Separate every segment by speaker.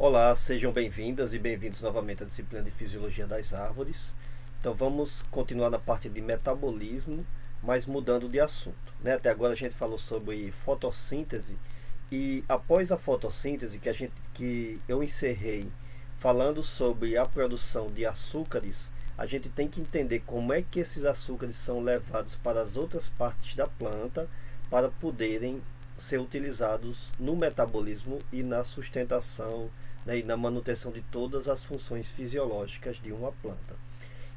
Speaker 1: Olá, sejam bem-vindas e bem-vindos novamente à disciplina de Fisiologia das Árvores. Então vamos continuar na parte de metabolismo, mas mudando de assunto, né? Até agora a gente falou sobre fotossíntese e após a fotossíntese que eu encerrei falando sobre a produção de açúcares, a gente tem que entender como é que esses açúcares são levados para as outras partes da planta para poderem ser utilizados no metabolismo e na sustentação, né, e na manutenção de todas as funções fisiológicas de uma planta.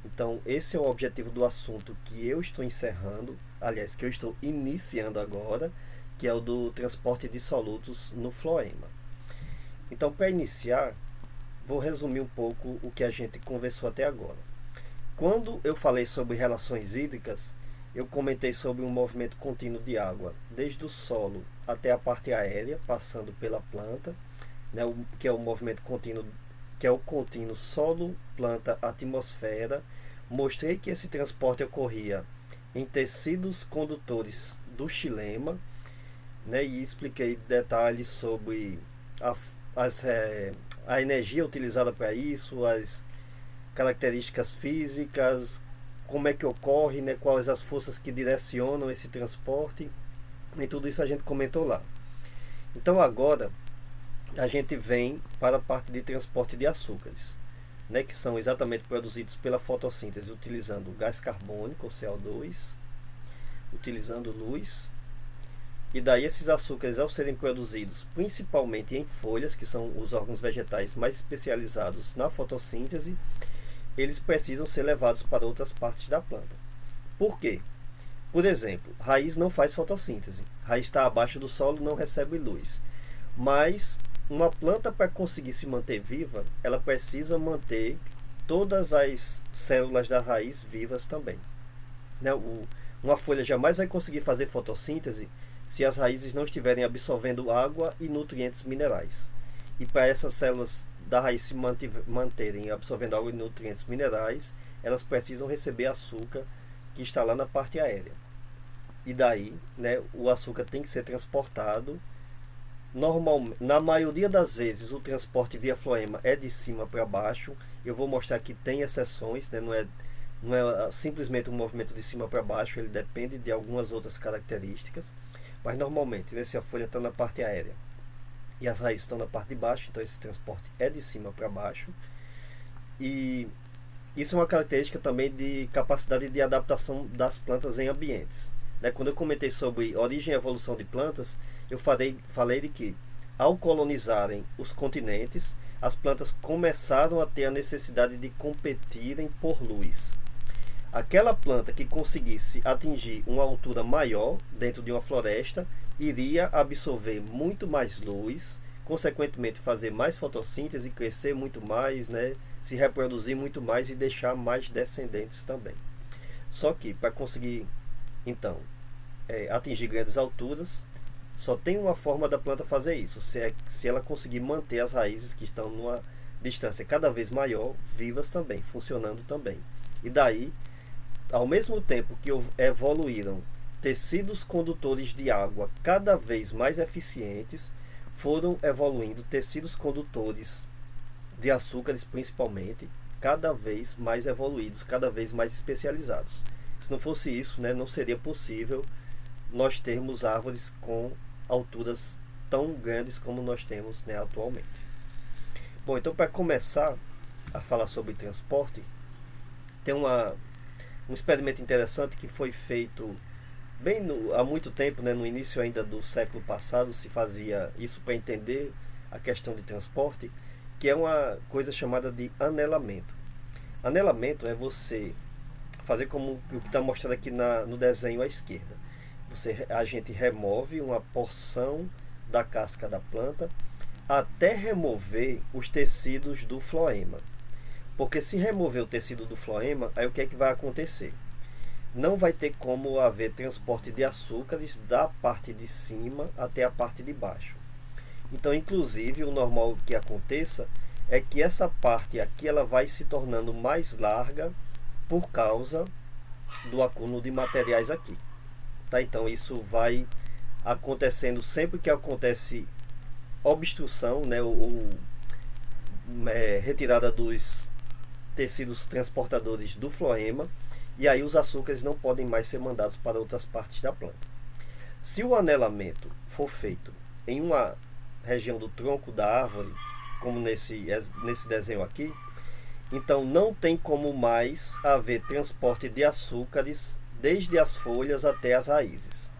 Speaker 1: Então, esse é o objetivo do assunto que eu estou encerrando, aliás, que eu estou iniciando agora, que é o do transporte de solutos no floema. Então, para iniciar, vou resumir um pouco o que a gente conversou até agora. Quando eu falei sobre relações hídricas, eu comentei sobre um movimento contínuo de água, desde o solo até a parte aérea, passando pela planta, né, que é o movimento contínuo, que é o contínuo solo, planta, atmosfera. Mostrei que esse transporte ocorria em tecidos condutores do xilema, né, e expliquei detalhes sobre a, a energia utilizada para isso, as características físicas, como é que ocorre, né, quais as forças que direcionam esse transporte, e tudo isso a gente comentou lá. Então agora a gente vem para a parte de transporte de açúcares, né, que são exatamente produzidos pela fotossíntese utilizando gás carbônico, ou CO2, utilizando luz. E daí esses açúcares, ao serem produzidos principalmente em folhas, que são os órgãos vegetais mais especializados na fotossíntese, eles precisam ser levados para outras partes da planta. Por quê? Por exemplo, raiz não faz fotossíntese. Raiz está abaixo do solo, não recebe luz. Mas uma planta, para conseguir se manter viva, ela precisa manter todas as células da raiz vivas também. Né? Uma folha jamais vai conseguir fazer fotossíntese se as raízes não estiverem absorvendo água e nutrientes minerais. E para essas células da raiz se manterem absorvendo água e nutrientes minerais, elas precisam receber açúcar que está lá na parte aérea. E daí, né, o açúcar tem que ser transportado. Na maioria das vezes o transporte via floema é de cima para baixo. Eu vou mostrar que tem exceções, né? Não é simplesmente um movimento de cima para baixo, ele depende de algumas outras características. Mas normalmente, né, se a folha está na parte aérea e as raízes estão na parte de baixo, então esse transporte é de cima para baixo. E isso é uma característica também de capacidade de adaptação das plantas em ambientes. Né? Quando eu comentei sobre origem e evolução de plantas, eu falei de que, ao colonizarem os continentes, as plantas começaram a ter a necessidade de competirem por luz. Aquela planta que conseguisse atingir uma altura maior dentro de uma floresta iria absorver muito mais luz, consequentemente fazer mais fotossíntese, crescer muito mais, né, se reproduzir muito mais e deixar mais descendentes também. Só que para conseguir, então, atingir grandes alturas, só tem uma forma da planta fazer isso, se ela conseguir manter as raízes que estão numa distância cada vez maior, vivas também, funcionando também. E daí, ao mesmo tempo que evoluíram tecidos condutores de água cada vez mais eficientes, foram evoluindo tecidos condutores de açúcares principalmente, cada vez mais evoluídos, cada vez mais especializados. Se não fosse isso, né, não seria possível nós termos árvores com alturas tão grandes como nós temos, né, atualmente. Bom, então para começar a falar sobre transporte, tem um experimento interessante que foi feito há muito tempo, né, no início ainda do século passado, se fazia isso para entender a questão de transporte, que é uma coisa chamada de anelamento. Anelamento é você fazer como o que está mostrado aqui no desenho à esquerda. A gente remove uma porção da casca da planta até remover os tecidos do floema. Porque se remover o tecido do floema, aí o que é que vai acontecer? Não vai ter como haver transporte de açúcares da parte de cima até a parte de baixo. Então, inclusive, o normal que aconteça é que essa parte aqui ela vai se tornando mais larga por causa do acúmulo de materiais aqui. Tá? Então, isso vai acontecendo sempre que acontece obstrução, né, retirada dos tecidos transportadores do floema, e aí os açúcares não podem mais ser mandados para outras partes da planta. Se o anelamento for feito em uma região do tronco da árvore, como nesse desenho aqui, então não tem como mais haver transporte de açúcares desde as folhas até as raízes.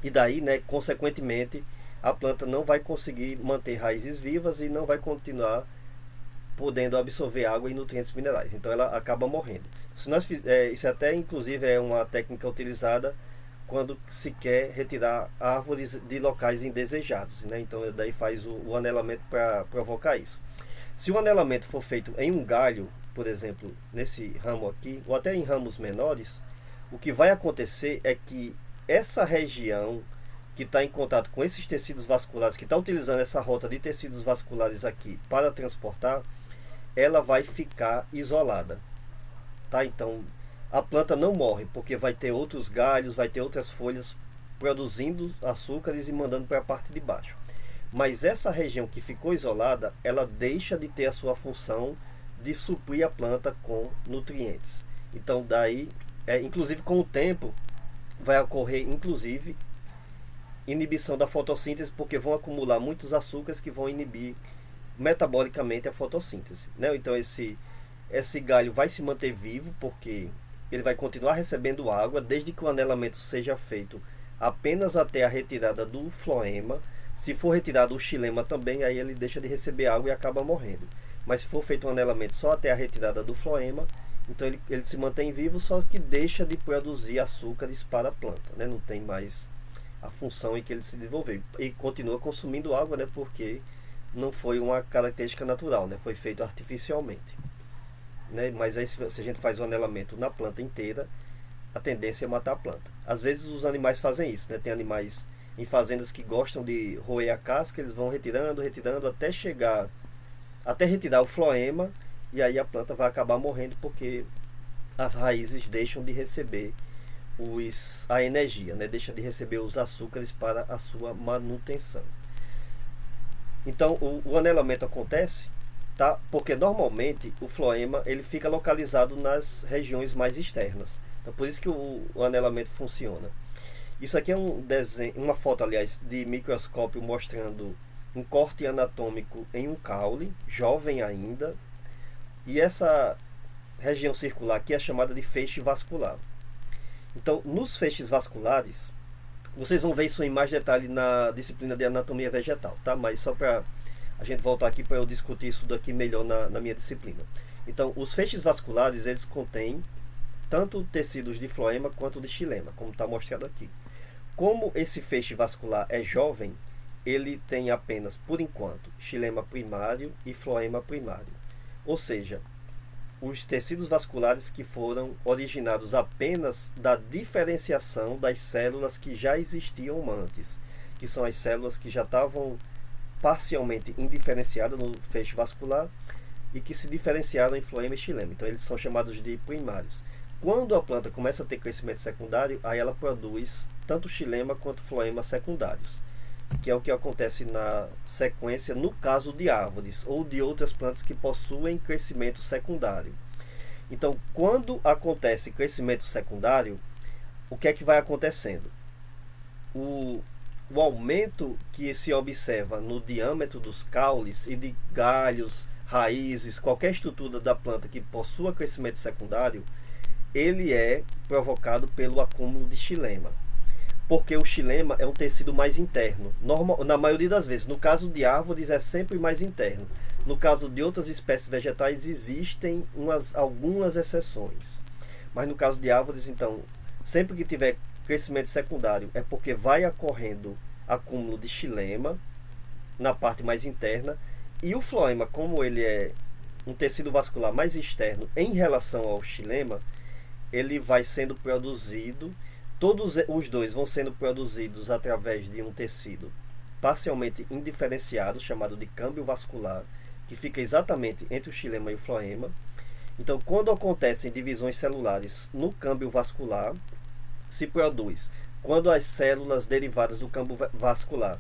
Speaker 1: E daí, consequentemente, a planta não vai conseguir manter raízes vivas e não vai continuar podendo absorver água e nutrientes minerais. Então ela acaba morrendo. Se nós isso até inclusive é uma técnica utilizada quando se quer retirar árvores de locais indesejados, Então daí faz o anelamento para provocar isso. Se o anelamento for feito em um galho, por exemplo, nesse ramo aqui, ou até em ramos menores, o que vai acontecer é que essa região que está em contato com esses tecidos vasculares, que está utilizando essa rota de tecidos vasculares aqui para transportar, ela vai ficar isolada. Tá? Então, a planta não morre, porque vai ter outros galhos, vai ter outras folhas produzindo açúcares e mandando para a parte de baixo. Mas essa região que ficou isolada, ela deixa de ter a sua função de suprir a planta com nutrientes. Então, daí, inclusive com o tempo, vai ocorrer, inclusive, inibição da fotossíntese, porque vão acumular muitos açúcares que vão inibir metabolicamente a fotossíntese. Então, esse galho vai se manter vivo, porque ele vai continuar recebendo água, desde que o anelamento seja feito apenas até a retirada do floema. Se for retirado o xilema também, aí ele deixa de receber água e acaba morrendo. Mas se for feito um anelamento só até a retirada do floema, então ele se mantém vivo, só que deixa de produzir açúcares para a planta. Não tem mais a função em que ele se desenvolveu. E continua consumindo água, porque não foi uma característica natural, foi feito artificialmente. Mas aí se a gente faz o anelamento na planta inteira, a tendência é matar a planta. Às vezes os animais fazem isso, Tem animais em fazendas que gostam de roer a casca, eles vão retirando até retirar o floema, e aí a planta vai acabar morrendo porque as raízes deixam de receber a energia, deixa de receber os açúcares para a sua manutenção. Então o anelamento acontece, tá? Porque normalmente o floema ele fica localizado nas regiões mais externas. Então por isso que o anelamento funciona. Isso aqui é um desenho, uma foto, aliás, de microscópio mostrando um corte anatômico em um caule, jovem ainda. E essa região circular aqui é chamada de feixe vascular. Então, nos feixes vasculares, vocês vão ver isso em mais detalhe na disciplina de anatomia vegetal, tá? Mas só para a gente voltar aqui para eu discutir isso daqui melhor na minha disciplina. Então, os feixes vasculares, eles contêm tanto tecidos de floema quanto de xilema, como está mostrado aqui. Como esse feixe vascular é jovem, ele tem apenas, por enquanto, xilema primário e floema primário. Ou seja, os tecidos vasculares que foram originados apenas da diferenciação das células que já existiam antes, que são as células que já estavam parcialmente indiferenciadas no feixe vascular e que se diferenciaram em floema e xilema. Então eles são chamados de primários. Quando a planta começa a ter crescimento secundário, aí ela produz tanto xilema quanto floema secundários, que é o que acontece na sequência no caso de árvores ou de outras plantas que possuem crescimento secundário. Então, quando acontece crescimento secundário, o que é que vai acontecendo? O aumento que se observa no diâmetro dos caules e de galhos, raízes, qualquer estrutura da planta que possua crescimento secundário, ele é provocado pelo acúmulo de xilema. Porque o xilema é um tecido mais interno. Na maioria das vezes, no caso de árvores, é sempre mais interno. No caso de outras espécies vegetais, existem algumas exceções. Mas no caso de árvores, então, sempre que tiver crescimento secundário, é porque vai ocorrendo acúmulo de xilema na parte mais interna. E o floema, como ele é um tecido vascular mais externo em relação ao xilema, ele vai sendo produzido, todos os dois vão sendo produzidos através de um tecido parcialmente indiferenciado, chamado de câmbio vascular, que fica exatamente entre o xilema e o floema. Então, quando acontecem divisões celulares no câmbio vascular, se produz, quando as células derivadas do câmbio vascular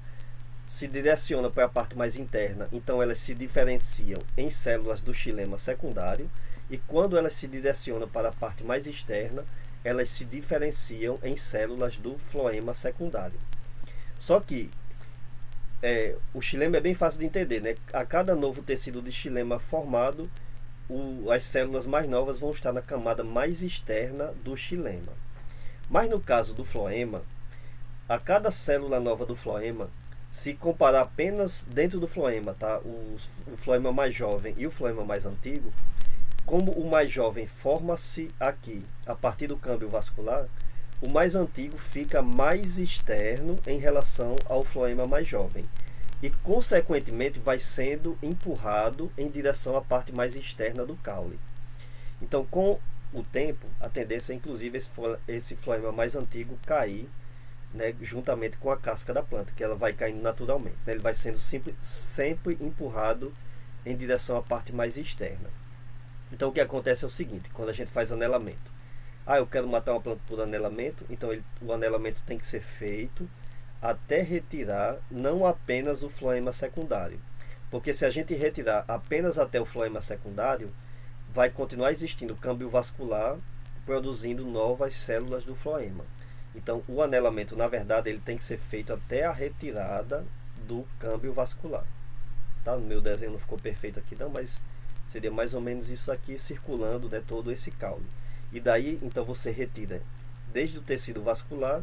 Speaker 1: se direciona para a parte mais interna, então elas se diferenciam em células do xilema secundário, e quando elas se direcionam para a parte mais externa, elas se diferenciam em células do floema secundário. Só que o xilema é bem fácil de entender, né? A cada novo tecido de xilema formado, as células mais novas vão estar na camada mais externa do xilema. Mas no caso do floema, a cada célula nova do floema, se comparar apenas dentro do floema, tá? O floema mais jovem e o floema mais antigo, como o mais jovem forma-se aqui a partir do câmbio vascular, o mais antigo fica mais externo em relação ao floema mais jovem e, consequentemente, vai sendo empurrado em direção à parte mais externa do caule. Então, com o tempo, a tendência é, inclusive, esse floema mais antigo cair, né, juntamente com a casca da planta, que ela vai caindo naturalmente, né? Ele vai sendo sempre empurrado em direção à parte mais externa. Então o que acontece é o seguinte: quando a gente faz anelamento, eu quero matar uma planta por anelamento, então o anelamento tem que ser feito até retirar não apenas o floema secundário, porque se a gente retirar apenas até o floema secundário, vai continuar existindo câmbio vascular produzindo novas células do floema. Então, o anelamento, na verdade, ele tem que ser feito até a retirada do câmbio vascular. Tá? No meu desenho não ficou perfeito aqui não, mas seria mais ou menos isso aqui, circulando, né, todo esse caule. E daí, então, você retira desde o tecido vascular,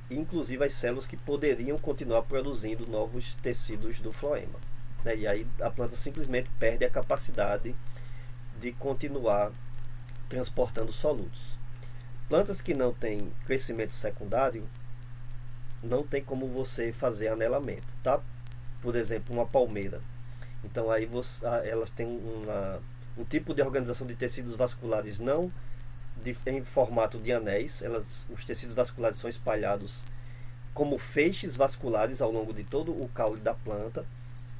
Speaker 1: inclusive as células que poderiam continuar produzindo novos tecidos do floema. Né? E aí a planta simplesmente perde a capacidade de continuar transportando solutos. Plantas que não têm crescimento secundário, não tem como você fazer anelamento, tá? Por exemplo, uma palmeira. Então aí elas têm um tipo de organização de tecidos vasculares não em formato de anéis. Os tecidos vasculares são espalhados como feixes vasculares ao longo de todo o caule da planta.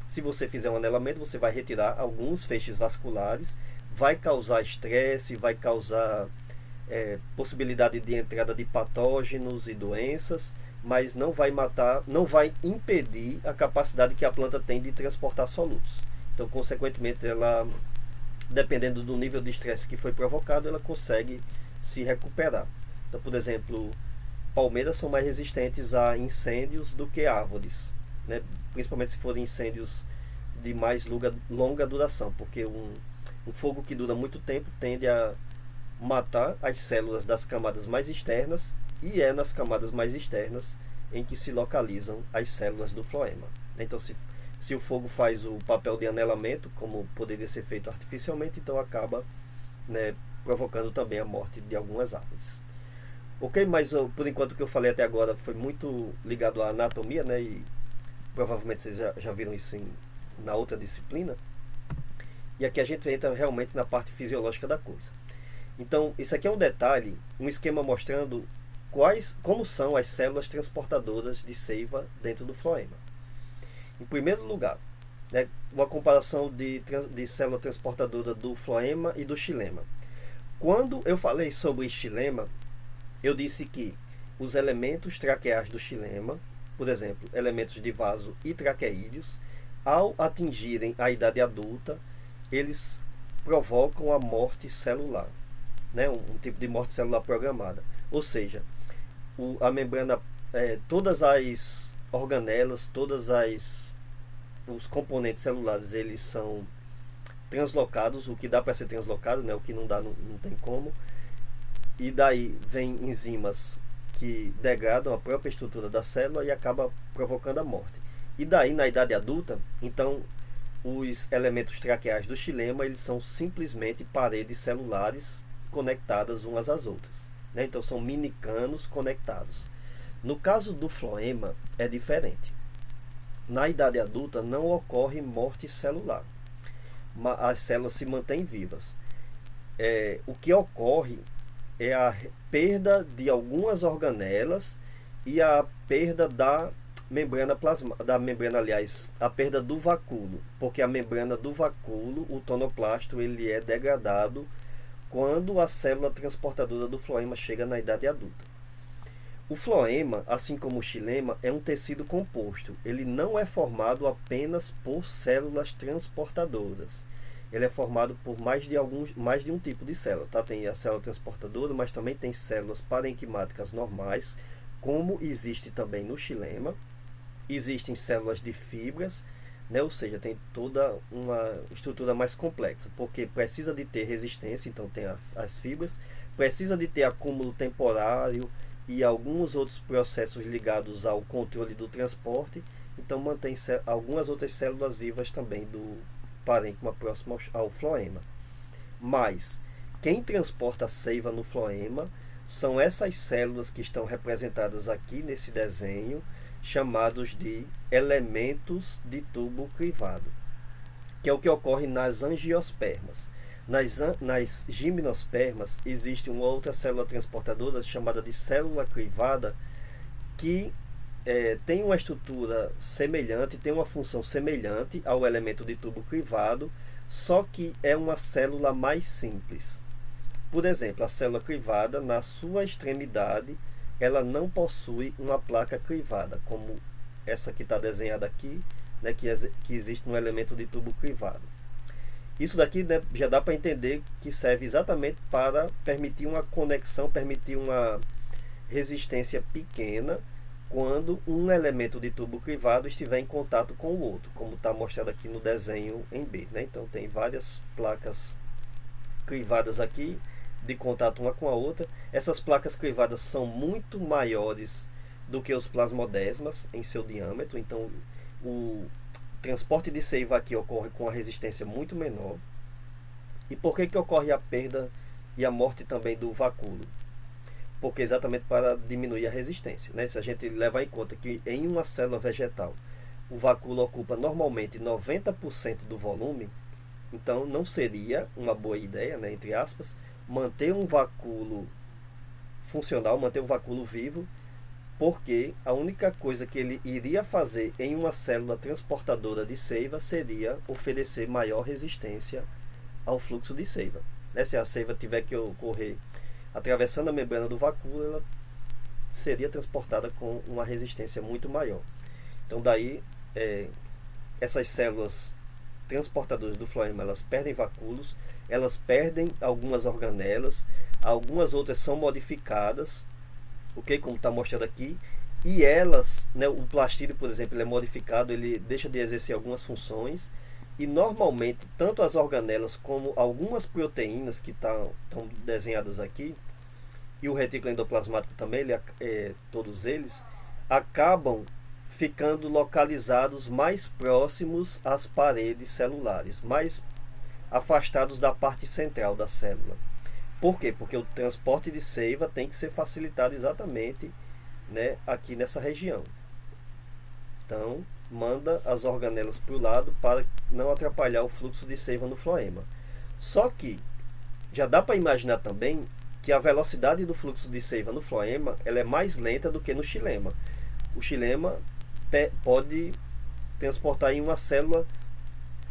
Speaker 1: Se você fizer um anelamento, você vai retirar alguns feixes vasculares, vai causar estresse, vai causar possibilidade de entrada de patógenos e doenças, mas não vai matar, não vai impedir a capacidade que a planta tem de transportar solutos. Então, consequentemente, ela, dependendo do nível de estresse que foi provocado, ela consegue se recuperar. Então, por exemplo, palmeiras são mais resistentes a incêndios do que árvores, né? Principalmente se forem incêndios de mais longa duração, porque um fogo que dura muito tempo tende a matar as células das camadas mais externas, e é nas camadas mais externas em que se localizam as células do floema. Então, se o fogo faz o papel de anelamento, como poderia ser feito artificialmente, então acaba, né, provocando também a morte de algumas árvores. Ok, mas por enquanto o que eu falei até agora foi muito ligado à anatomia, né, e provavelmente vocês já viram isso na outra disciplina. E aqui a gente entra realmente na parte fisiológica da coisa. Então, isso aqui é um detalhe, um esquema mostrando como são as células transportadoras de seiva dentro do floema. Em primeiro lugar, né, uma comparação de célula transportadora do floema e do xilema. Quando eu falei sobre xilema, eu disse que os elementos traqueais do xilema, por exemplo, elementos de vaso e traqueídeos, ao atingirem a idade adulta, eles provocam a morte celular, né? Um tipo de morte celular programada. Ou seja, a membrana, todas as organelas, os componentes celulares, eles são translocados, o que dá para ser translocado, né? O que não dá, não tem como. E daí vem enzimas que degradam a própria estrutura da célula e acaba provocando a morte. E daí, na idade adulta, então, os elementos traqueais do xilema, eles são simplesmente paredes celulares conectadas umas às outras, né? Então são mini canos conectados. No caso do floema é diferente. Na idade adulta não ocorre morte celular, as células se mantêm vivas. O que ocorre é a perda de algumas organelas e a perda da membrana aliás, a perda do vacúolo, porque a membrana do vacúolo, o tonoplasto, ele é degradado quando a célula transportadora do floema chega na idade adulta. O floema, assim como o xilema, é um tecido composto. Ele não é formado apenas por células transportadoras. Ele é formado por mais de um tipo de célula. Tá? Tem a célula transportadora, mas também tem células parenquimáticas normais, como existe também no xilema. Existem células de fibras, né? Ou seja, tem toda uma estrutura mais complexa, porque precisa de ter resistência, então tem as fibras, precisa de ter acúmulo temporário e alguns outros processos ligados ao controle do transporte, então mantém algumas outras células vivas também do parênquima próximo ao floema. Mas quem transporta a seiva no floema são essas células que estão representadas aqui nesse desenho, chamados de elementos de tubo crivado, que é o que ocorre nas angiospermas. Nas gimnospermas existe uma outra célula transportadora chamada de célula crivada, que tem uma estrutura semelhante, tem uma função semelhante ao elemento de tubo crivado, só que é uma célula mais simples. Por exemplo, a célula crivada, na sua extremidade, ela não possui uma placa crivada, como essa que está desenhada aqui, né, que existe no elemento de tubo crivado. Isso daqui, né, já dá para entender que serve exatamente para permitir uma conexão, permitir uma resistência pequena quando um elemento de tubo crivado estiver em contato com o outro, como está mostrado aqui no desenho em B. Né? Então tem várias placas crivadas aqui, de contato uma com a outra. Essas placas crivadas são muito maiores do que os plasmodesmas em seu diâmetro, então o transporte de seiva aqui ocorre com uma resistência muito menor. E por que ocorre a perda e a morte também do vacúolo? Porque exatamente para diminuir a resistência. Né? Se a gente levar em conta que em uma célula vegetal o vacúolo ocupa normalmente 90% do volume, então não seria uma boa ideia, né, entre aspas, manter um vacúolo funcional, manter um vacúolo vivo, porque a única coisa que ele iria fazer em uma célula transportadora de seiva seria oferecer maior resistência ao fluxo de seiva. Né? Se a seiva tiver que ocorrer atravessando a membrana do vacúolo, ela seria transportada com uma resistência muito maior. Então daí essas células transportadoras do floema, elas perdem vacúolos, elas perdem algumas organelas, algumas outras são modificadas, ok, como está mostrado aqui, e elas, né, o plastídeo, por exemplo, ele é modificado, ele deixa de exercer algumas funções, e normalmente tanto as organelas como algumas proteínas que estão desenhadas aqui, e o retículo endoplasmático também, todos eles acabam ficando localizados mais próximos às paredes celulares, mais afastados da parte central da célula. Por quê? Porque o transporte de seiva tem que ser facilitado exatamente, né, aqui nessa região. Então, manda as organelas para o lado para não atrapalhar o fluxo de seiva no floema. Só que já dá para imaginar também que a velocidade do fluxo de seiva no floema ela é mais lenta do que no xilema. O xilema pode transportar em uma célula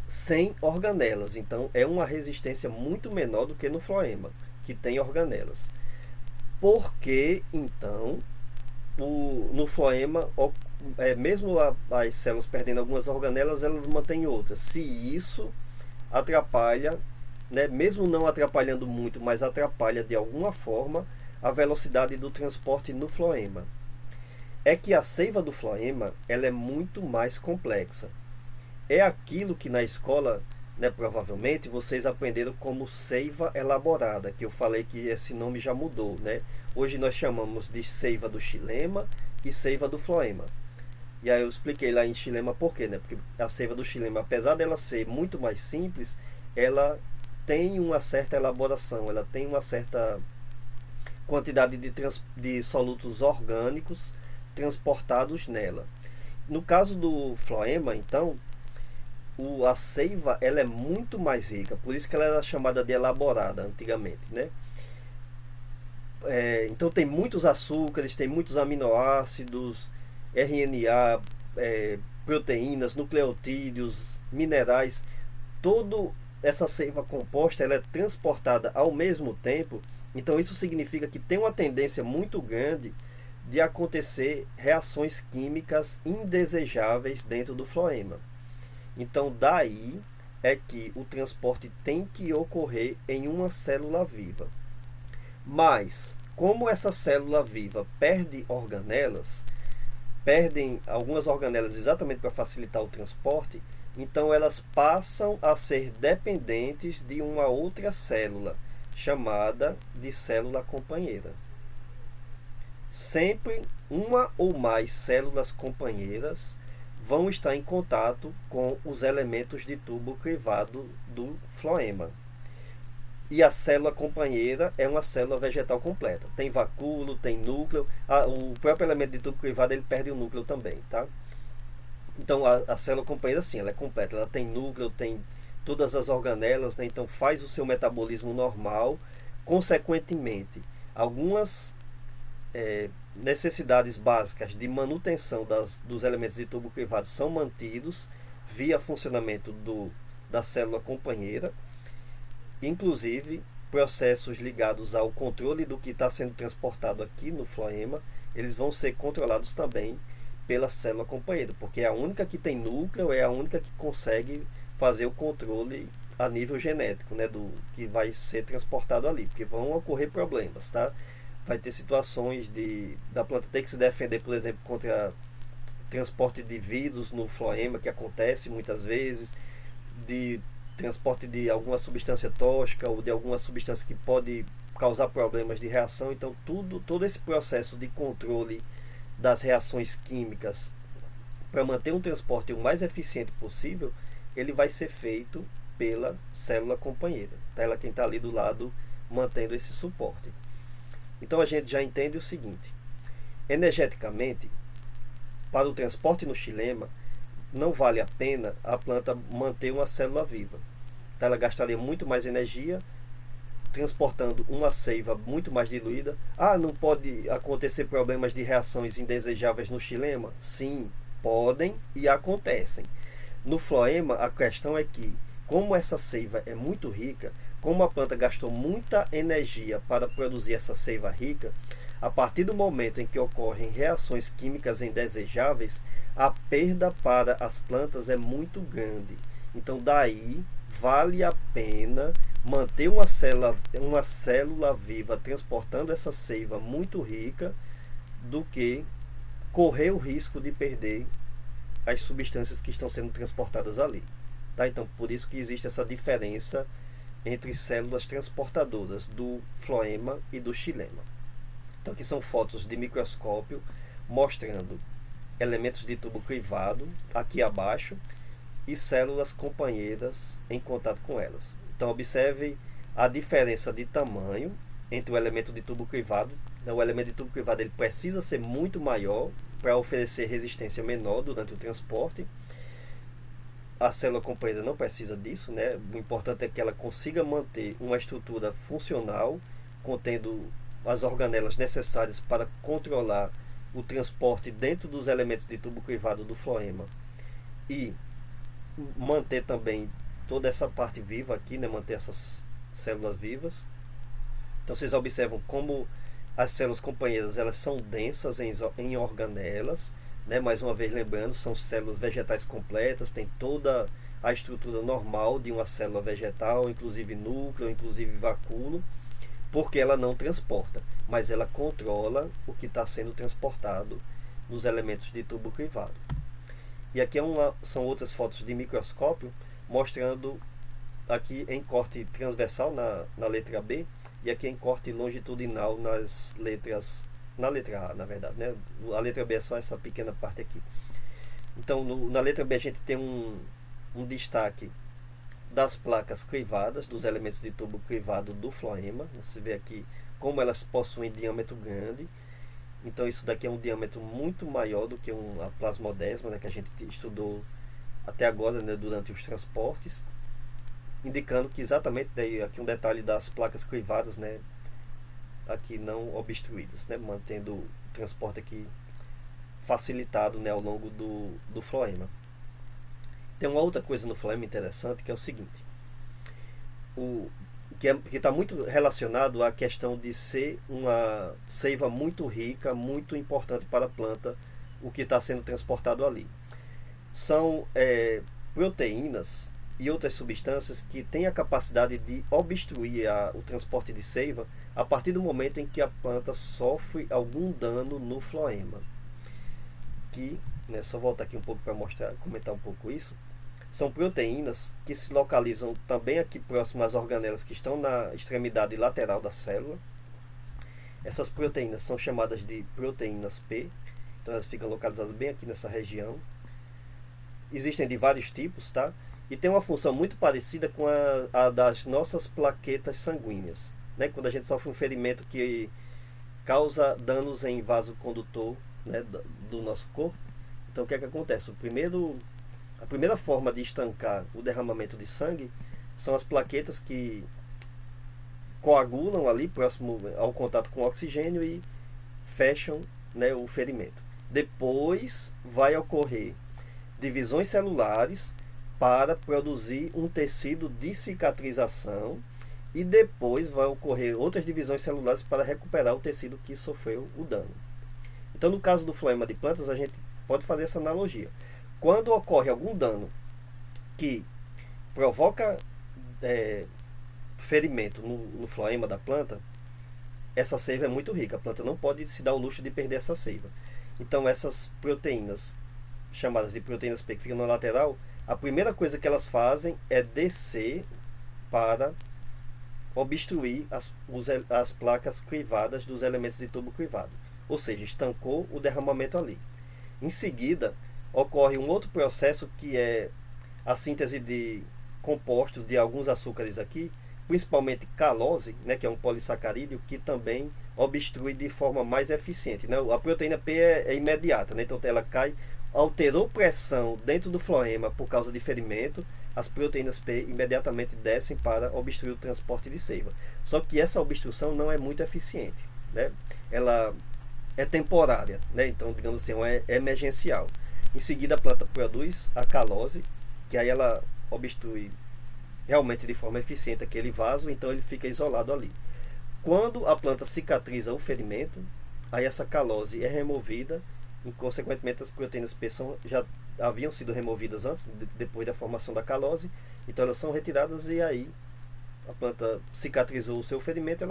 Speaker 1: sem organelas, então é uma resistência muito menor do que no floema, que tem organelas. Porque então no floema, mesmo as células perdendo algumas organelas, elas mantêm outras. Se isso atrapalha, né, mesmo não atrapalhando muito, mas atrapalha de alguma forma a velocidade do transporte no floema. É que a seiva do floema ela é muito mais complexa. É aquilo que na escola, né, provavelmente vocês aprenderam como seiva elaborada, que eu falei que esse nome já mudou, né? Hoje nós chamamos de seiva do xilema e seiva do floema. E aí eu expliquei lá em xilema por quê, né? Porque a seiva do xilema, apesar dela ser muito mais simples, ela tem uma certa elaboração, ela tem uma certa quantidade de solutos orgânicos transportados nela. No caso do floema, então, a seiva ela é muito mais rica, por isso que ela era chamada de elaborada antigamente, né? Então tem muitos açúcares, tem muitos aminoácidos, RNA, proteínas, nucleotídeos, minerais. Toda essa seiva composta ela é transportada ao mesmo tempo. Então isso significa que tem uma tendência muito grande de acontecer reações químicas indesejáveis dentro do floema. Então, daí é que o transporte tem que ocorrer em uma célula viva. Mas, como essa célula viva perde organelas, perdem algumas organelas exatamente para facilitar o transporte, então elas passam a ser dependentes de uma outra célula, chamada de célula companheira. Sempre uma ou mais células companheiras vão estar em contato com os elementos de tubo crivado do floema. E a célula companheira é uma célula vegetal completa. Tem vacúolo, tem núcleo. O próprio elemento de tubo crivado ele perde o núcleo também, tá? Então a célula companheira sim, ela é completa. Ela tem núcleo, tem todas as organelas, né? Então faz o seu metabolismo normal. Consequentemente, algumas necessidades básicas de manutenção dos elementos de tubo crivado são mantidos via funcionamento da célula companheira. Inclusive, processos ligados ao controle do que está sendo transportado aqui no floema, eles vão ser controlados também pela célula companheira, porque é a única que tem núcleo, é a única que consegue fazer o controle a nível genético, né, do que vai ser transportado ali, porque vão ocorrer problemas, tá? Vai ter situações da planta ter que se defender, por exemplo, contra transporte de vírus no floema, que acontece muitas vezes, de transporte de alguma substância tóxica ou de alguma substância que pode causar problemas de reação. Então todo esse processo de controle das reações químicas para manter um transporte o mais eficiente possível, ele vai ser feito pela célula companheira, tá? Ela quem está ali do lado mantendo esse suporte. Então a gente já entende o seguinte: energeticamente, para o transporte no xilema, não vale a pena a planta manter uma célula viva. Então, ela gastaria muito mais energia transportando uma seiva muito mais diluída. Não pode acontecer problemas de reações indesejáveis no xilema? Sim, podem e acontecem. No floema, a questão é que, como essa seiva é muito rica, como a planta gastou muita energia para produzir essa seiva rica, a partir do momento em que ocorrem reações químicas indesejáveis, a perda para as plantas é muito grande. Então daí vale a pena manter uma célula viva transportando essa seiva muito rica do que correr o risco de perder as substâncias que estão sendo transportadas ali. Tá? Então por isso que existe essa diferença entre células transportadoras do floema e do xilema. Então aqui são fotos de microscópio mostrando elementos de tubo crivado aqui abaixo e células companheiras em contato com elas. Então observe a diferença de tamanho entre o elemento de tubo crivado. Então, o elemento de tubo crivado ele precisa ser muito maior para oferecer resistência menor durante o transporte. A célula companheira não precisa disso, né? O importante é que ela consiga manter uma estrutura funcional, contendo as organelas necessárias para controlar o transporte dentro dos elementos de tubo crivado do floema e manter também toda essa parte viva aqui, né? Manter essas células vivas. Então vocês observam como as células companheiras elas são densas em organelas, né? Mais uma vez lembrando, são células vegetais completas, tem toda a estrutura normal de uma célula vegetal, inclusive núcleo, inclusive vacúolo, porque ela não transporta, mas ela controla o que está sendo transportado nos elementos de tubo crivado. E aqui são outras fotos de microscópio mostrando aqui em corte transversal na letra B e aqui em corte longitudinal na letra A, na verdade, né? A letra B é só essa pequena parte aqui. Então na letra B a gente tem um destaque das placas crivadas, dos elementos de tubo crivado do floema. Você vê aqui como elas possuem diâmetro grande. Então isso daqui é um diâmetro muito maior do que a plasmodesma, né, que a gente estudou até agora, né, durante os transportes, indicando que exatamente daí aqui um detalhe das placas crivadas, né, aqui não obstruídas, né, mantendo o transporte aqui facilitado, né, ao longo do floema. Tem uma outra coisa no floema interessante que é o seguinte: que está muito relacionado à questão de ser uma seiva muito rica, muito importante para a planta, o que está sendo transportado ali. São proteínas e outras substâncias que têm a capacidade de obstruir o transporte de seiva a partir do momento em que a planta sofre algum dano no floema. Que, né, só voltar aqui um pouco para mostrar, comentar um pouco isso. São proteínas que se localizam também aqui próximo às organelas que estão na extremidade lateral da célula. Essas proteínas são chamadas de proteínas P, então elas ficam localizadas bem aqui nessa região. Existem de vários tipos, tá? E tem uma função muito parecida com a das nossas plaquetas sanguíneas, né? Quando a gente sofre um ferimento que causa danos em vaso condutor, né, do nosso corpo. Então o que é que acontece? A primeira forma de estancar o derramamento de sangue são as plaquetas que coagulam ali próximo ao contato com o oxigênio e fecham, né, o ferimento. Depois vai ocorrer divisões celulares para produzir um tecido de cicatrização e depois vai ocorrer outras divisões celulares para recuperar o tecido que sofreu o dano. Então, no caso do floema de plantas, a gente pode fazer essa analogia. Quando ocorre algum dano que provoca ferimento no floema da planta, essa seiva é muito rica. A planta não pode se dar o luxo de perder essa seiva. Então, essas proteínas, chamadas de proteínas P, que ficam na lateral, a primeira coisa que elas fazem é descer para obstruir as placas crivadas dos elementos de tubo crivado. Ou seja, estancou o derramamento ali. Em seguida, ocorre um outro processo que é a síntese de compostos de alguns açúcares aqui, principalmente calose, né, que é um polissacarídeo, que também obstrui de forma mais eficiente, né? A proteína P é imediata, né? Então ela cai, alterou pressão dentro do floema por causa de ferimento, as proteínas P imediatamente descem para obstruir o transporte de seiva. Só que essa obstrução não é muito eficiente, né? Ela é temporária, né? Então, digamos assim, é emergencial. Em seguida, a planta produz a calose, que aí ela obstrui realmente de forma eficiente aquele vaso, então ele fica isolado ali. Quando a planta cicatriza o ferimento, aí essa calose é removida e, consequentemente, as proteínas P já haviam sido removidas antes, depois da formação da calose, então elas são retiradas e aí a planta cicatrizou o seu ferimento,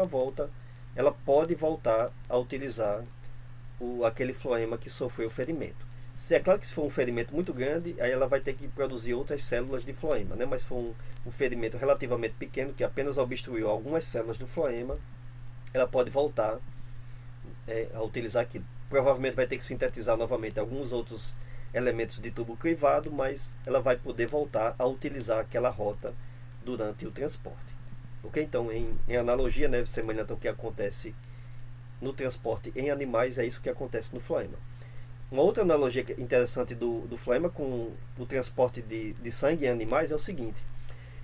Speaker 1: ela pode voltar a utilizar aquele floema que sofreu o ferimento. Se é claro que se for um ferimento muito grande, aí ela vai ter que produzir outras células de floema, né? Mas se for um ferimento relativamente pequeno, que apenas obstruiu algumas células do floema, ela pode voltar a utilizar aquilo. Provavelmente vai ter que sintetizar novamente alguns outros elementos de tubo crivado, mas ela vai poder voltar a utilizar aquela rota durante o transporte. Ok? Então, em analogia, né, semelhante ao que acontece no transporte em animais, é isso que acontece no floema. Uma outra analogia interessante do floema com o transporte de sangue em animais é o seguinte.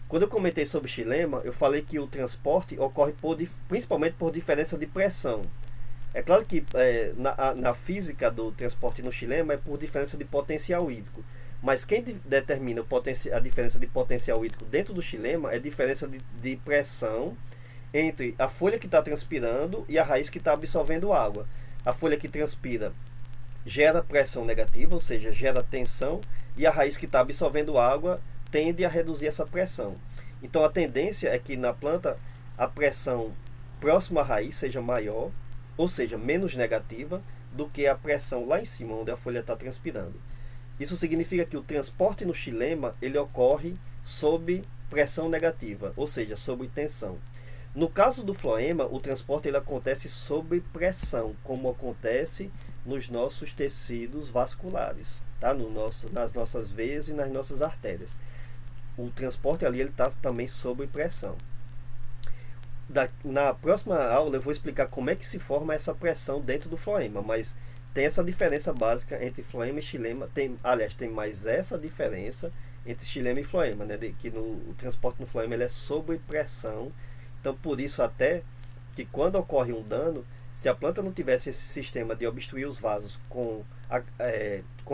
Speaker 1: Quando eu comentei sobre xilema, eu falei que o transporte ocorre principalmente por diferença de pressão. É claro que na física do transporte no xilema é por diferença de potencial hídrico. Mas quem determina a diferença de potencial hídrico dentro do xilema é a diferença de pressão entre a folha que está transpirando e a raiz que está absorvendo água. A folha que transpira gera pressão negativa, ou seja, gera tensão, e a raiz que está absorvendo água tende a reduzir essa pressão. Então a tendência é que na planta a pressão próxima à raiz seja maior, ou seja, menos negativa do que a pressão lá em cima, onde a folha está transpirando. Isso significa que o transporte no xilema ele ocorre sob pressão negativa, ou seja, sob tensão. No caso do floema, o transporte ele acontece sob pressão, como acontece nos nossos tecidos vasculares, tá? Nas nossas veias e nas nossas artérias. O transporte ali está também sob pressão. Na próxima aula eu vou explicar como é que se forma essa pressão dentro do floema, mas tem essa diferença básica entre floema e xilema. Tem mais essa diferença entre xilema e floema, né? Que o transporte no floema ele é sob pressão. Então, por isso até que quando ocorre um dano, se a planta não tivesse esse sistema de obstruir os vasos com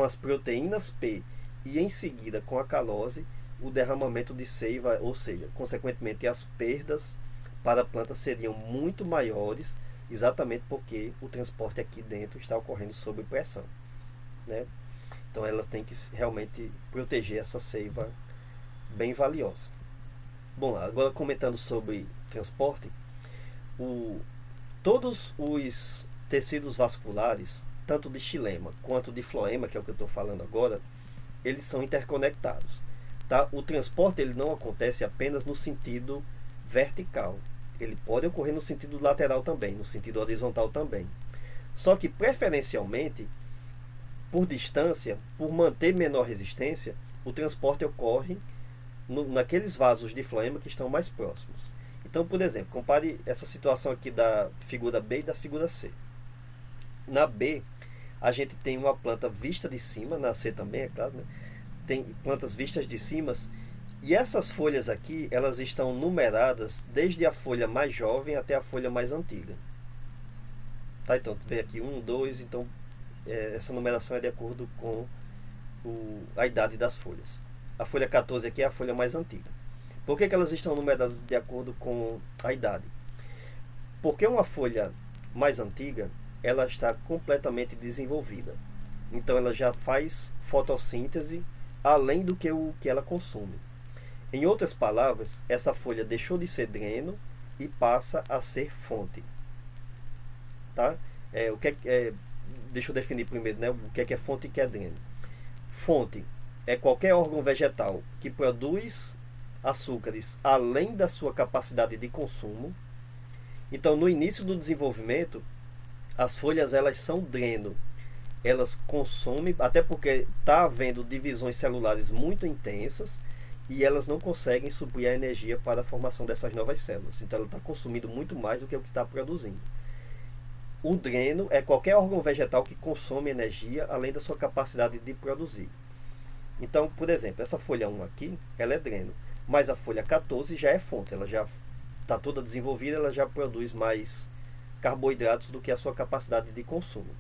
Speaker 1: as proteínas P e em seguida com a calose, o derramamento de seiva, ou seja, consequentemente as perdas para a planta seriam muito maiores, exatamente porque o transporte aqui dentro está ocorrendo sob pressão, né? Então ela tem que realmente proteger essa seiva bem valiosa. Bom, agora comentando sobre transporte, o, todos os tecidos vasculares, tanto de xilema quanto de floema, que é o que eu estou falando agora, eles são interconectados. Tá? O transporte ele não acontece apenas no sentido vertical. Ele pode ocorrer no sentido lateral também, no sentido horizontal também. Só que, preferencialmente, por distância, por manter menor resistência, o transporte ocorre naqueles vasos de floema que estão mais próximos. Então, por exemplo, compare essa situação aqui da figura B e da figura C. Na B, a gente tem uma planta vista de cima, na C também, é claro, né? Tem plantas vistas de cima, e essas folhas aqui, elas estão numeradas desde a folha mais jovem até a folha mais antiga. Tá? Então, tu vê aqui 1, 2, então essa numeração é de acordo com a idade das folhas. A folha 14 aqui é a folha mais antiga. Por que elas estão numeradas de acordo com a idade? Porque uma folha mais antiga, ela está completamente desenvolvida. Então ela já faz fotossíntese além do que o que ela consome. Em outras palavras, essa folha deixou de ser dreno e passa a ser fonte. Tá? Deixa eu definir primeiro, né, o que é fonte e o que é dreno. Fonte é qualquer órgão vegetal que produz açúcares além da sua capacidade de consumo. Então, no início do desenvolvimento, as folhas elas são dreno. Elas consomem, até porque está havendo divisões celulares muito intensas e elas não conseguem suprir a energia para a formação dessas novas células. Então, ela está consumindo muito mais do que o que está produzindo. O dreno é qualquer órgão vegetal que consome energia além da sua capacidade de produzir. Então, por exemplo, essa folha 1 aqui, ela é dreno, mas a folha 14 já é fonte, ela já está toda desenvolvida, ela já produz mais carboidratos do que a sua capacidade de consumo.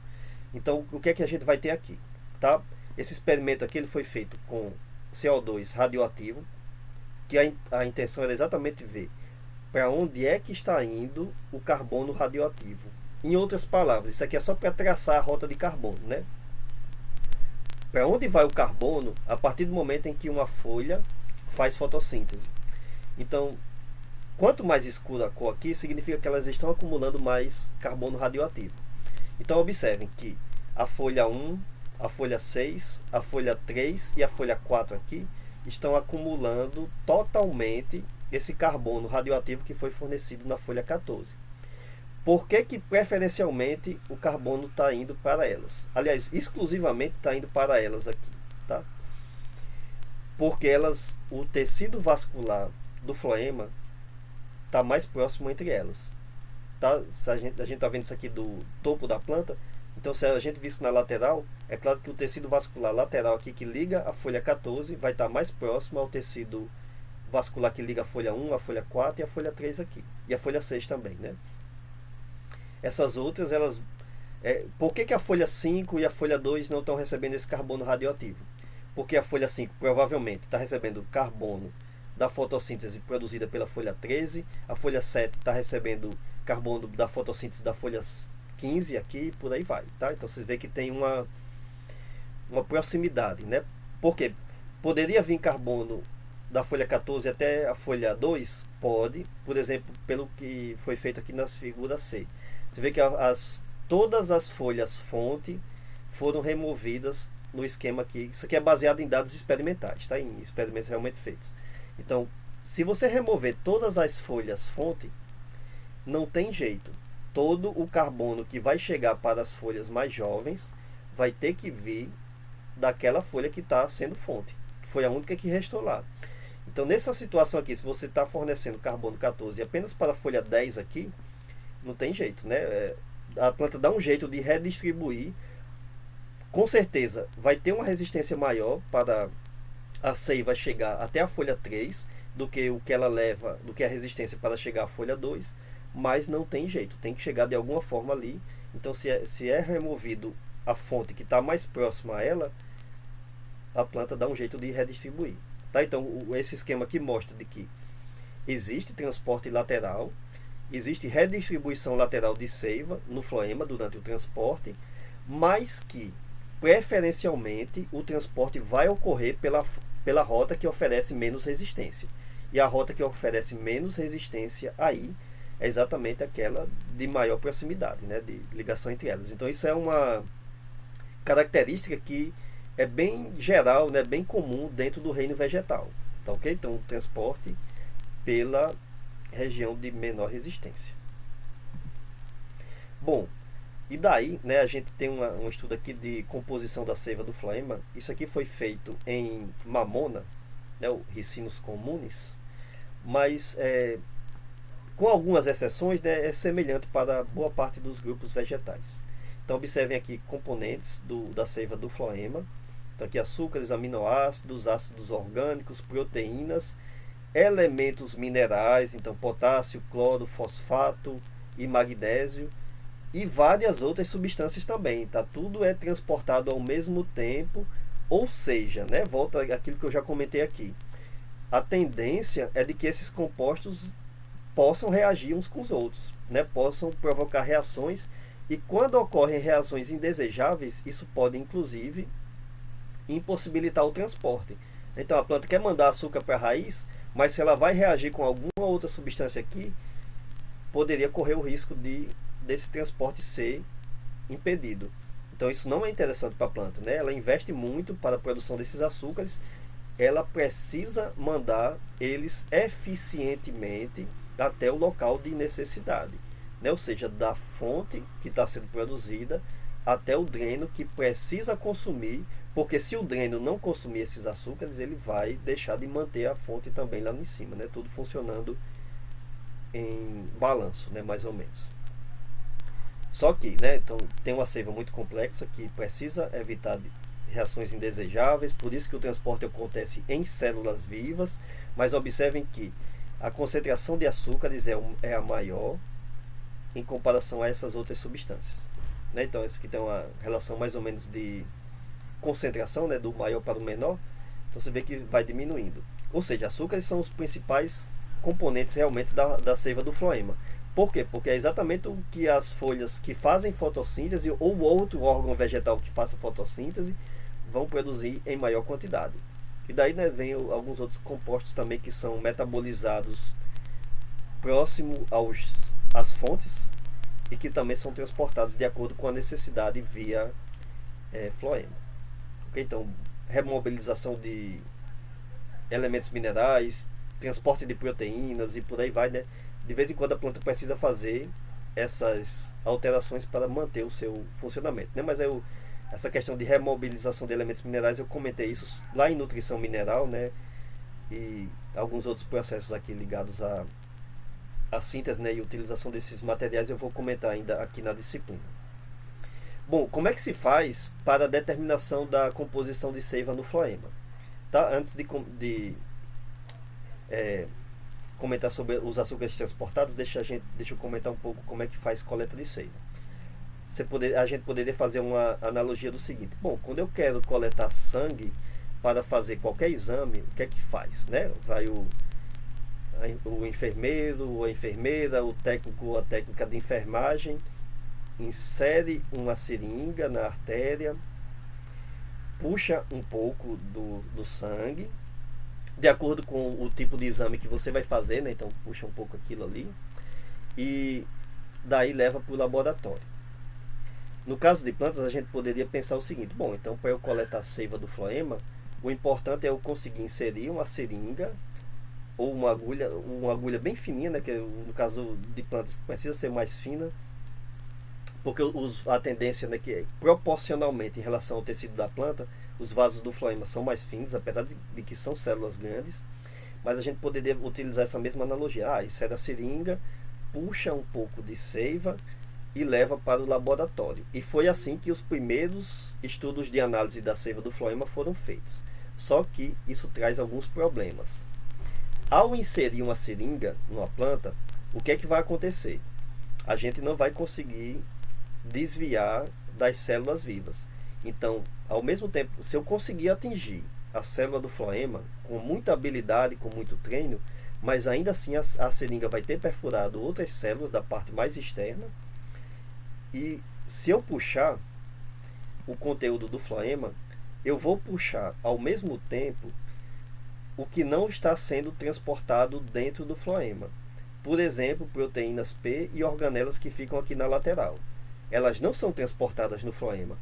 Speaker 1: Então, o que é que a gente vai ter aqui? Tá? Esse experimento aqui ele foi feito com CO2 radioativo, que a intenção era exatamente ver para onde é que está indo o carbono radioativo. Em outras palavras, isso aqui é só para traçar a rota de carbono, né? Para onde vai o carbono a partir do momento em que uma folha faz fotossíntese. Então, quanto mais escura a cor aqui, significa que elas estão acumulando mais carbono radioativo. Então, observem que a folha 1, a folha 6, a folha 3 e a folha 4 aqui estão acumulando totalmente esse carbono radioativo que foi fornecido na folha 14. Por que preferencialmente o carbono está indo para elas? Aliás, exclusivamente está indo para elas aqui, tá? Porque o tecido vascular do floema está mais próximo entre elas. Tá? A gente está vendo isso aqui do topo da planta. Então, se a gente vir isso na lateral, é claro que o tecido vascular lateral aqui que liga a folha 14 vai estar mais próximo ao tecido vascular que liga a folha 1, a folha 4 e a folha 3 aqui. E a folha 6 também, né? Essas outras, por que a folha 5 e a folha 2 não estão recebendo esse carbono radioativo? Porque a folha 5 provavelmente está recebendo carbono da fotossíntese produzida pela folha 13, a folha 7 está recebendo carbono da fotossíntese da folha 15 aqui e por aí vai. Tá? Então vocês veem que tem uma proximidade. Né? Porque poderia vir carbono da folha 14 até a folha 2? Pode, por exemplo, pelo que foi feito aqui na figura C. Você vê que todas as folhas fonte foram removidas no esquema aqui. Isso aqui é baseado em dados experimentais, tá? Em experimentos realmente feitos. Então, se você remover todas as folhas fonte, não tem jeito. Todo o carbono que vai chegar para as folhas mais jovens vai ter que vir daquela folha que está sendo fonte. Foi a única que restou lá. Então, nessa situação aqui, se você está fornecendo carbono 14 apenas para a folha 10 aqui, não tem jeito, né? A planta dá um jeito de redistribuir. Com certeza vai ter uma resistência maior para a seiva chegar até a folha 3 do que o que ela leva, do que a resistência para chegar à folha 2, mas não tem jeito, tem que chegar de alguma forma ali. Então, se é removido a fonte que está mais próxima a ela, a planta dá um jeito de redistribuir. Tá? Então, esse esquema aqui mostra de que existe transporte lateral, existe redistribuição lateral de seiva no floema durante o transporte, mas que preferencialmente o transporte vai ocorrer pela rota que oferece menos resistência. E a rota que oferece menos resistência aí é exatamente aquela de maior proximidade, né, de ligação entre elas. Então isso é uma característica que é bem geral, né, bem comum dentro do reino vegetal. Tá, ok? Então o transporte pela região de menor resistência. Bom, e daí, né, a gente tem um estudo aqui de composição da seiva do floema. Isso aqui foi feito em Mamona, né, o Ricinus communis, mas com algumas exceções, né, é semelhante para boa parte dos grupos vegetais. Então observem aqui componentes da seiva do floema. Então aqui açúcares, aminoácidos, ácidos orgânicos, proteínas, elementos minerais, então potássio, cloro, fosfato e magnésio, e várias outras substâncias também. Tá? Tudo é transportado ao mesmo tempo, ou seja, né, volta àquilo que eu já comentei aqui. A tendência é de que esses compostos possam reagir uns com os outros, né, possam provocar reações, e quando ocorrem reações indesejáveis, isso pode inclusive impossibilitar o transporte. Então a planta quer mandar açúcar para a raiz, mas se ela vai reagir com alguma outra substância aqui, poderia correr o risco desse transporte ser impedido. Então isso não é interessante para a planta, né? Ela investe muito para a produção desses açúcares, ela precisa mandar eles eficientemente até o local de necessidade, né? Ou seja, da fonte que está sendo produzida até o dreno que precisa consumir, porque se o dreno não consumir esses açúcares, ele vai deixar de manter a fonte também lá em cima, né? Tudo funcionando em balanço, né? Mais ou menos. Só que, né, então, tem uma seiva muito complexa que precisa evitar reações indesejáveis, por isso que o transporte acontece em células vivas, mas observem que a concentração de açúcares é a maior em comparação a essas outras substâncias. Né? Então, esse aqui tem uma relação mais ou menos de concentração, né, do maior para o menor, então você vê que vai diminuindo. Ou seja, açúcares são os principais componentes realmente da seiva do floema. Por quê? Porque é exatamente o que as folhas que fazem fotossíntese ou outro órgão vegetal que faça fotossíntese vão produzir em maior quantidade. E daí, né, vem alguns outros compostos também que são metabolizados próximo às fontes e que também são transportados de acordo com a necessidade via floema. Okay? Então, remobilização de elementos minerais, transporte de proteínas e por aí vai, né? De vez em quando a planta precisa fazer essas alterações para manter o seu funcionamento, né? Mas essa questão de remobilização de elementos minerais, eu comentei isso lá em nutrição mineral, né? E alguns outros processos aqui ligados à síntese, né? E utilização desses materiais eu vou comentar ainda aqui na disciplina. Bom, como é que se faz para a determinação da composição de seiva no floema? Tá? Antes de comentar sobre os açúcares transportados, deixa eu comentar um pouco como é que faz coleta de seiva. A gente poderia fazer uma analogia do seguinte: bom, quando eu quero coletar sangue para fazer qualquer exame, o que é que faz, né? Vai o enfermeiro ou a enfermeira, o técnico ou a técnica de enfermagem, insere uma seringa na artéria, puxa um pouco do sangue, de acordo com o tipo de exame que você vai fazer, né? Então puxa um pouco aquilo ali e daí leva para o laboratório. No caso de plantas, a gente poderia pensar o seguinte: bom, então para eu coletar a seiva do floema, o importante é eu conseguir inserir uma seringa ou uma agulha bem fininha, né? Que no caso de plantas precisa ser mais fina, porque a tendência, né, que proporcionalmente em relação ao tecido da planta, os vasos do floema são mais finos, apesar de que são células grandes, mas a gente poderia utilizar essa mesma analogia. Insere a seringa, puxa um pouco de seiva e leva para o laboratório. E foi assim que os primeiros estudos de análise da seiva do floema foram feitos. Só que isso traz alguns problemas. Ao inserir uma seringa numa planta, o que é que vai acontecer? A gente não vai conseguir desviar das células vivas. Então, ao mesmo tempo, se eu conseguir atingir a célula do floema com muita habilidade, com muito treino, mas ainda assim a seringa vai ter perfurado outras células da parte mais externa. E se eu puxar o conteúdo do floema, eu vou puxar ao mesmo tempo o que não está sendo transportado dentro do floema. Por exemplo, proteínas P e organelas que ficam aqui na lateral. Elas não são transportadas no floema.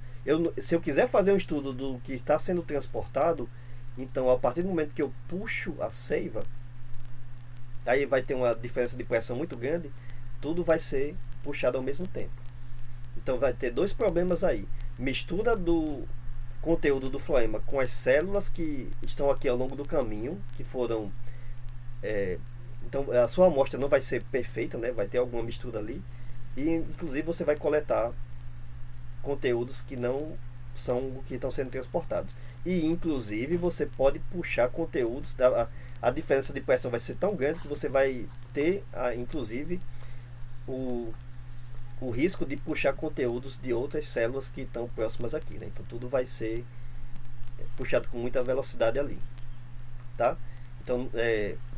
Speaker 1: Se eu quiser fazer um estudo do que está sendo transportado, então a partir do momento que eu puxo a seiva, aí vai ter uma diferença de pressão muito grande, tudo vai ser puxado ao mesmo tempo. Então vai ter dois problemas aí. Mistura do conteúdo do floema com as células que estão aqui ao longo do caminho, que foram... então a sua amostra não vai ser perfeita, né? Vai ter alguma mistura ali. E inclusive você vai coletar conteúdos que não são o que estão sendo transportados. E inclusive você pode puxar conteúdos, a diferença de pressão vai ser tão grande que você vai ter inclusive o risco de puxar conteúdos de outras células que estão próximas aqui, né? Então tudo vai ser puxado com muita velocidade ali, tá? Então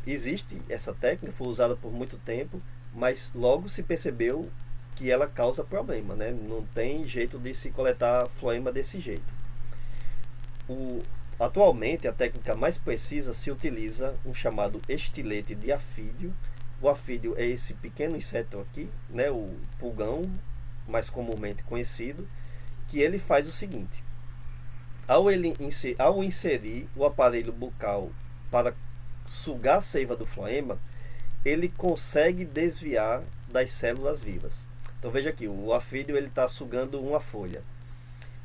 Speaker 1: existe essa técnica, foi usada por muito tempo, mas logo se percebeu que ela causa problema, né? Não tem jeito de se coletar floema desse jeito. Atualmente a técnica mais precisa se utiliza um chamado estilete de afídio. O afídio é esse pequeno inseto aqui, né? O pulgão, mais comumente conhecido, que ele faz o seguinte: ao inserir o aparelho bucal para sugar a seiva do floema, ele consegue desviar das células vivas. Então veja aqui, o afídio está sugando uma folha.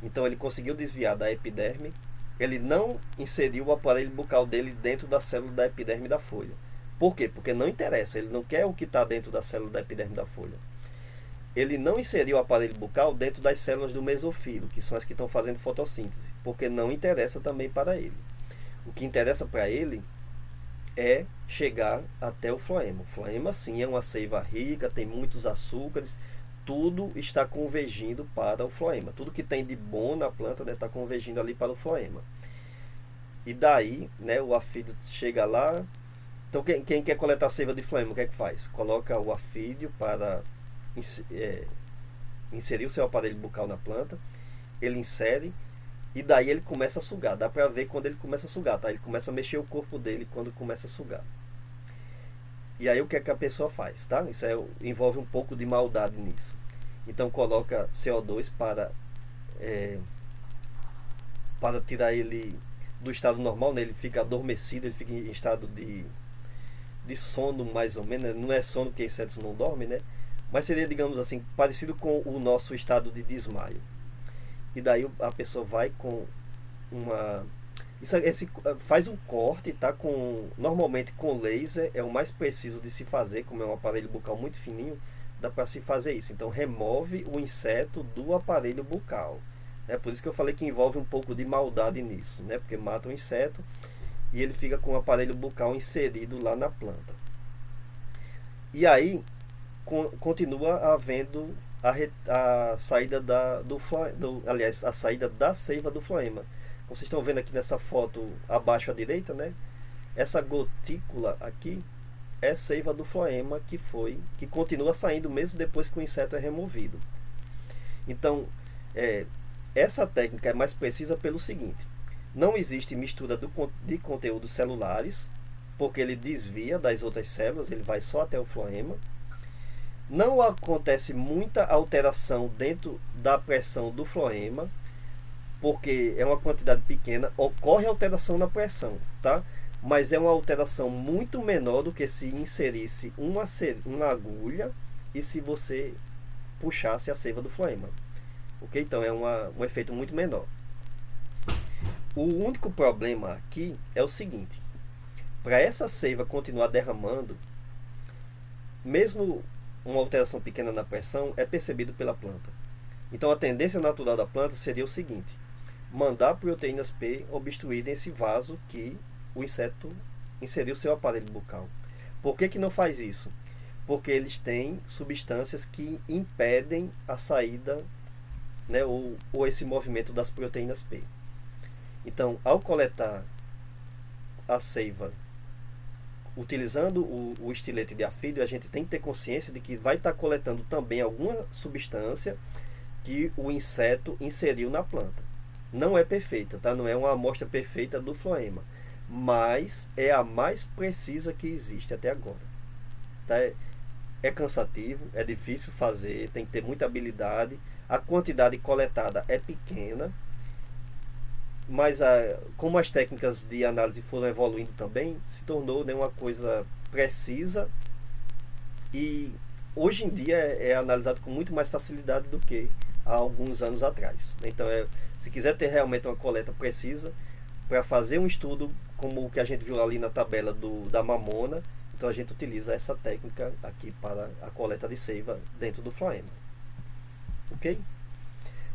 Speaker 1: Então ele conseguiu desviar da epiderme. Ele não inseriu o aparelho bucal dele dentro da célula da epiderme da folha. Por quê? Porque não interessa, ele não quer o que está dentro da célula da epiderme da folha. Ele não inseriu o aparelho bucal dentro das células do mesofilo, que são as que estão fazendo fotossíntese, porque não interessa também para ele. O que interessa para ele é chegar até o floema. O floema sim é uma seiva rica, tem muitos açúcares, tudo está convergindo para o floema. Tudo que tem de bom na planta está convergindo ali para o floema. E daí, né, o afídio chega lá. Então quem quer coletar seiva de floema, o que é que faz? Coloca o afídio para inserir o seu aparelho bucal na planta. Ele insere e daí ele começa a sugar. Dá para ver quando ele começa a sugar, tá? Ele começa a mexer o corpo dele quando começa a sugar. E aí o que é que a pessoa faz, tá? Isso envolve um pouco de maldade nisso. Então coloca CO2 para tirar ele do estado normal, né? Ele fica adormecido, ele fica em estado de sono mais ou menos. Não é sono porque insetos não dormem, né? Mas seria, digamos assim, parecido com o nosso estado de desmaio. E daí a pessoa vai com faz um corte, tá? Normalmente com laser é o mais preciso de se fazer, como é um aparelho bucal muito fininho, dá para se fazer isso. Então remove o inseto do aparelho bucal, né? Por isso que eu falei que envolve um pouco de maldade nisso, né? Porque mata o inseto e ele fica com o aparelho bucal inserido lá na planta. E continua havendo a saída aliás, a saída da seiva do floema. Como vocês estão vendo aqui nessa foto abaixo à direita, né? Essa gotícula aqui é seiva do floema que continua saindo mesmo depois que o inseto é removido. Então, essa técnica é mais precisa pelo seguinte: não existe mistura de conteúdos celulares, porque ele desvia das outras células, ele vai só até o floema. Não acontece muita alteração dentro da pressão do floema, porque é uma quantidade pequena. Ocorre alteração na pressão, tá? Mas é uma alteração muito menor do que se inserisse uma agulha e se você puxasse a seiva do floema. Ok? Então é um efeito muito menor. O único problema aqui é o seguinte: para essa seiva continuar derramando, mesmo uma alteração pequena na pressão é percebido pela planta. Então a tendência natural da planta seria o seguinte: mandar proteínas P obstruírem esse vaso que o inseto inseriu seu aparelho bucal. Por que não faz isso? Porque eles têm substâncias que impedem a saída, né, ou esse movimento das proteínas P. Então, ao coletar a seiva utilizando o estilete de afídio, a gente tem que ter consciência de que vai estar coletando também alguma substância que o inseto inseriu na planta. Não é perfeita, tá? Não é uma amostra perfeita do floema, mas é a mais precisa que existe até agora. Tá? É cansativo, é difícil fazer, tem que ter muita habilidade, a quantidade coletada é pequena, mas como as técnicas de análise foram evoluindo também, se tornou, né, uma coisa precisa e hoje em dia é analisado com muito mais facilidade do que há alguns anos atrás. Então, se quiser ter realmente uma coleta precisa, para fazer um estudo como o que a gente viu ali na tabela da mamona, então a gente utiliza essa técnica aqui para a coleta de seiva dentro do floema. Ok?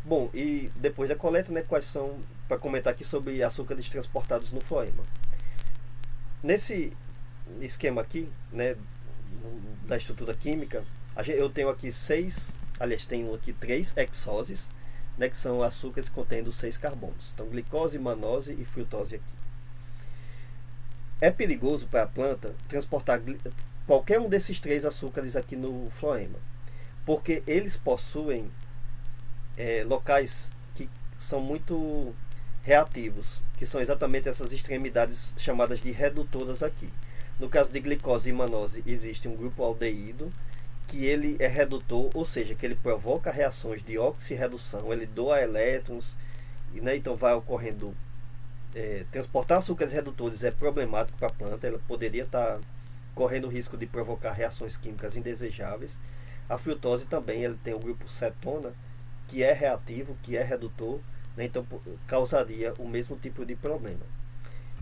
Speaker 1: Bom, e depois da coleta, né, quais são, para comentar aqui sobre açúcares transportados no floema. Nesse esquema aqui, né, da estrutura química, eu tenho aqui tenho aqui 3 hexoses, né, que são açúcares contendo 6 carbonos. Então, glicose, manose e frutose aqui. É perigoso para a planta transportar qualquer um desses 3 açúcares aqui no floema, porque eles possuem locais que são muito reativos, que são exatamente essas extremidades chamadas de redutoras aqui. No caso de glicose e manose, existe um grupo aldeído, que ele é redutor, ou seja, que ele provoca reações de oxirredução, ele doa elétrons, né, então vai ocorrendo... transportar açúcares redutores é problemático para a planta, ela poderia estar correndo o risco de provocar reações químicas indesejáveis. A frutose também, ele tem o grupo cetona, que é reativo, que é redutor, né, então causaria o mesmo tipo de problema.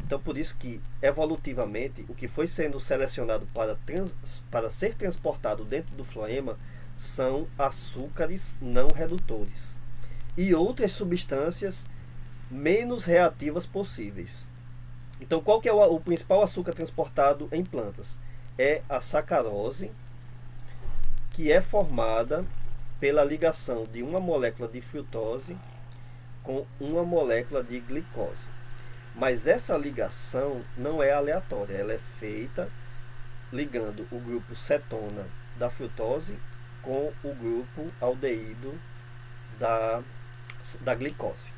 Speaker 1: Então, por isso que, evolutivamente, o que foi sendo selecionado para ser transportado dentro do floema são açúcares não redutores e outras substâncias menos reativas possíveis. Então, qual que é o principal açúcar transportado em plantas? É a sacarose, que é formada pela ligação de uma molécula de frutose com uma molécula de glicose. Mas essa ligação não é aleatória, ela é feita ligando o grupo cetona da frutose com o grupo aldeído da glicose.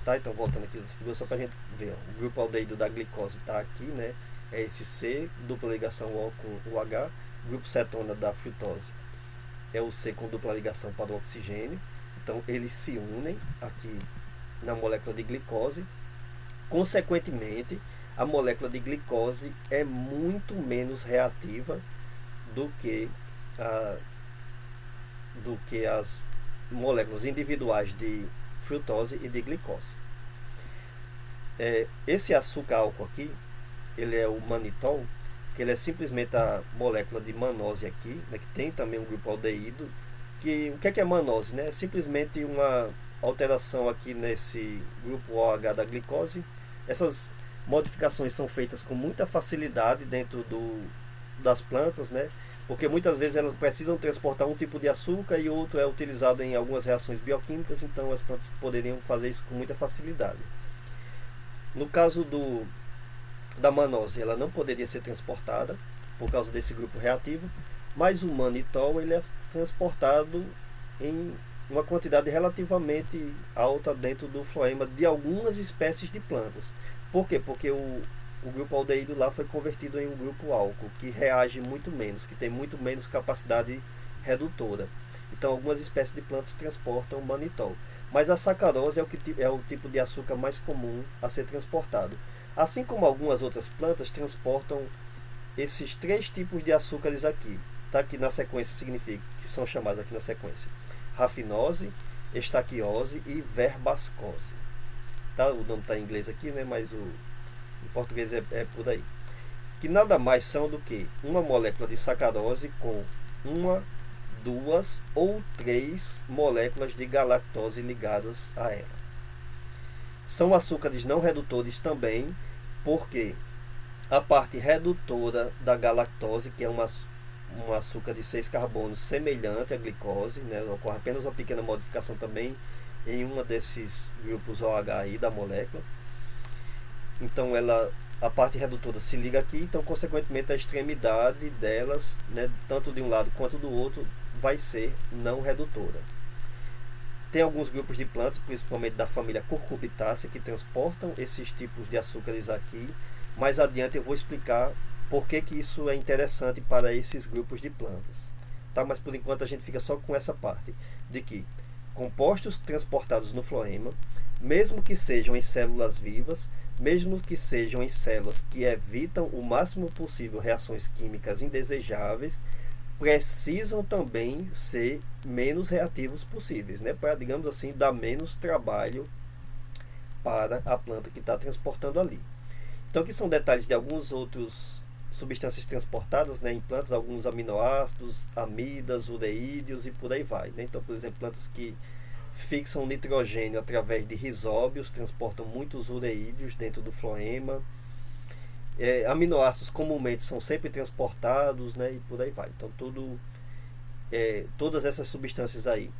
Speaker 1: Tá? Então, voltando aqui nessa figura, só para a gente ver. Ó, o grupo aldeído da glicose está aqui, né? É esse C, dupla ligação O com o H. O grupo cetona da frutose é o C com dupla ligação para o oxigênio. Então, eles se unem aqui na molécula de glicose. Consequentemente, a molécula de glicose é muito menos reativa do que as moléculas individuais de frutose e de glicose. Esse açúcar álcool aqui, ele é o manitol, que ele é simplesmente a molécula de manose aqui, né, que tem também um grupo aldeído. O que é manose? Né? É simplesmente uma alteração aqui nesse grupo OH da glicose. Essas modificações são feitas com muita facilidade dentro das plantas, né? Porque muitas vezes elas precisam transportar um tipo de açúcar e outro é utilizado em algumas reações bioquímicas, então as plantas poderiam fazer isso com muita facilidade. No caso da manose, ela não poderia ser transportada por causa desse grupo reativo, mas o manitol ele é transportado em uma quantidade relativamente alta dentro do floema de algumas espécies de plantas. Por quê? Porque o grupo aldeído lá foi convertido em um grupo álcool, que reage muito menos, que tem muito menos capacidade redutora. Então, algumas espécies de plantas transportam manitol. Mas a sacarose é o tipo de açúcar mais comum a ser transportado. Assim como algumas outras plantas transportam esses 3 tipos de açúcares aqui. Tá? Que na sequência significa, que são chamados aqui na sequência: rafinose, estaquiose e verbascose. Tá? O nome está em inglês aqui, né? Mas em português é por aí. Que nada mais são do que uma molécula de sacarose com 1, 2 ou 3 moléculas de galactose ligadas a ela. São açúcares não redutores também, porque a parte redutora da galactose, que é um açúcar de 6 carbonos semelhante à glicose, né? Ocorre apenas uma pequena modificação também em uma desses grupos OH aí da molécula. Então ela a parte redutora se liga aqui, então consequentemente a extremidade delas, né, tanto de um lado quanto do outro, vai ser não redutora. Tem alguns grupos de plantas, principalmente da família Cucurbitaceae, que transportam esses tipos de açúcares aqui. Mais adiante eu vou explicar por que isso é interessante para esses grupos de plantas. Tá? Mas por enquanto a gente fica só com essa parte de que compostos transportados no floema, mesmo que sejam em células vivas, mesmo que sejam em células que evitam o máximo possível reações químicas indesejáveis, precisam também ser menos reativos possíveis, né? Para, digamos assim, dar menos trabalho para a planta que está transportando ali. Então, aqui são detalhes de alguns outros substâncias transportadas, né, em plantas, alguns aminoácidos, amidas, ureídeos e por aí vai, né? Então, por exemplo, plantas que fixam nitrogênio através de rizóbios, transportam muitos ureídeos dentro do floema. Aminoácidos comumente são sempre transportados, né, e por aí vai. Então, todas essas substâncias aí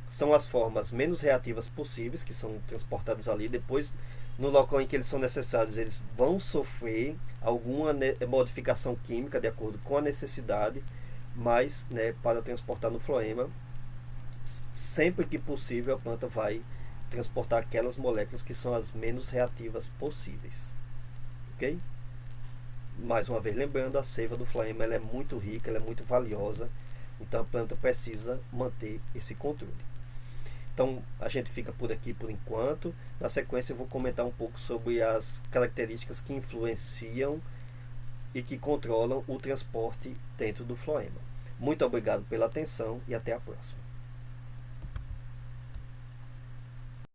Speaker 1: são as formas menos reativas possíveis que são transportadas ali. Depois, no local em que eles são necessários, eles vão sofrer alguma modificação química de acordo com a necessidade, mas, né, para transportar no floema, sempre que possível a planta vai transportar aquelas moléculas que são as menos reativas possíveis. Ok? Mais uma vez lembrando, a seiva do floema ela é muito rica, ela é muito valiosa, então a planta precisa manter esse controle. Então a gente fica por aqui por enquanto. Na sequência eu vou comentar um pouco sobre as características que influenciam e que controlam o transporte dentro do floema. Muito obrigado pela atenção e até a próxima.